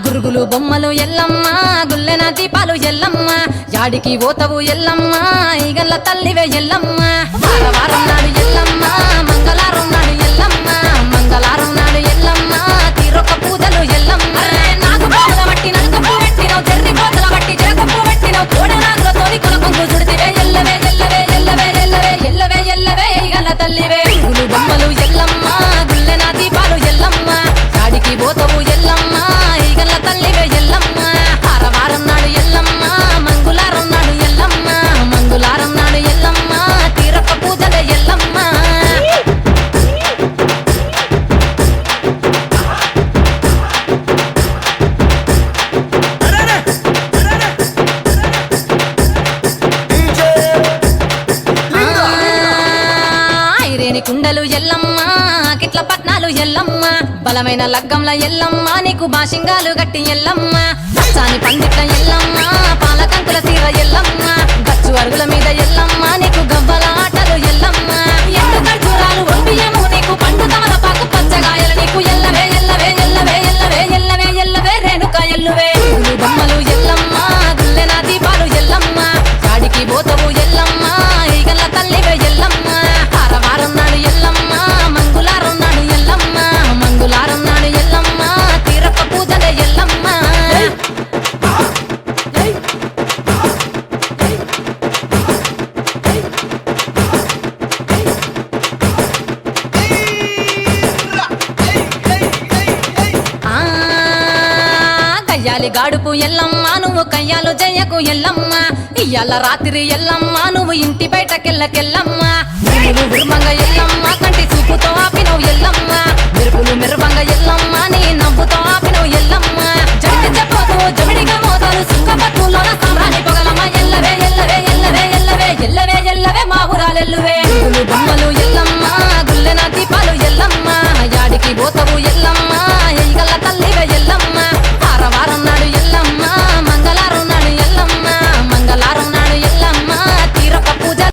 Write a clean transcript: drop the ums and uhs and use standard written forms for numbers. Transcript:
గురుగులు బొమ్మలు ఎల్లమ్మ గుల్లెన దీపాలు ఎల్లమ్మ యాడికి పోతవు ఎల్లమ్మ ఈగల్ల తల్లివే ఎల్లమ్మ వారం నాడు ఎల్లమ్మ మంగళవారం నాడు ఎల్లమ్మ మంగళవారం నాడు ఎల్లమ్మ తీరొక్క పూజలు ఎల్లమ్మ నాకు పూల బట్టి నలుకప్పు పెట్టినవు చెర్రి పోతల బట్టి జరకప్పు పెట్టినవు కోడనాగులతోని కొలకొంగు చుడితివే ఎల్లవే ఎల్లవే ఎల్లవే ఎల్లవే ఎల్లవే ఎల్లవే ఈగల్ల తల్లివే గురుగులు బొమ్మలు ఎల్లమ్మ గుల్లెన దీపాలు ఎల్లమ్మ యాడికి పోతవు ఎల్లమ్మ ఈగల్ల తల్లివే ఎల్లమ్మ వారం నాడు ఎల్లమ్మ మంగళవారం నాడు ఎల్లమ్మ మంగళవారం నాడు ఎల్లమ్మ తీరొక్క పూజలే ఎల్లమ్మ ఐరేని కుండలు ఎల్లమ్మ కిట్ల పట్నాలు ఎల్లమ్మ బలమైన లగ్గంల ఎల్లమ్మ నీకు బాషింగాలు గట్టి ఎల్లమ్మ పచ్చాని పందిట్ల ఎల్లమ్మ పాలకంకుల సీర ఎల్లమ్మ గచ్చు అరుగుల మీద ఎల్లమ్మ నీకు గవ్వల ఆటలు ఎల్లమ్మ ఎండు ఖర్జూరాలు ఒంటియము నీకు పండు తమలపాకు పచ్చగాయలు నీకు ఎల్లవే ఎల్లవే ఎల్లవే ఎల్లవే ఎల్లవే ఎల్లవే రేణుక ఎల్లువే గుళ్ళు బొమ్మలు ఎల్లమ్మ గుల్లెన దీపాలు ఎల్లమ్మ యాడికి పోతవు ఎల్లమ్మ ఈగల్ల తల్లివే ఎల్లమ్మ వారం నాడు ఎల్లమ్మ మంగళవారం నాడు ఎల్లమ్మ మంగళవారం నాడు ఎల్లమ్మ తీరొక్క పూజలే ఎల్లమ్మ కయ్యాలి గాడుపు ఎల్లమ్మ నువ్వు కయ్యాలు జయ్యకు ఎల్లమ్మ ఇయ్యాల రాత్రి ఎల్లమ్మ నువ్వు ఇంటి బయటకెళ్ళకెళ్ళమ్మ ఉరుమంగ ఎల్లమ్మ కంటి చూపుతో ఆపినవు ఎల్లమ్మ మెరుపులు మెరువంగ ఎల్లమ్మ నీ నవ్వుతో ఆపినవు ఎల్లమ్మ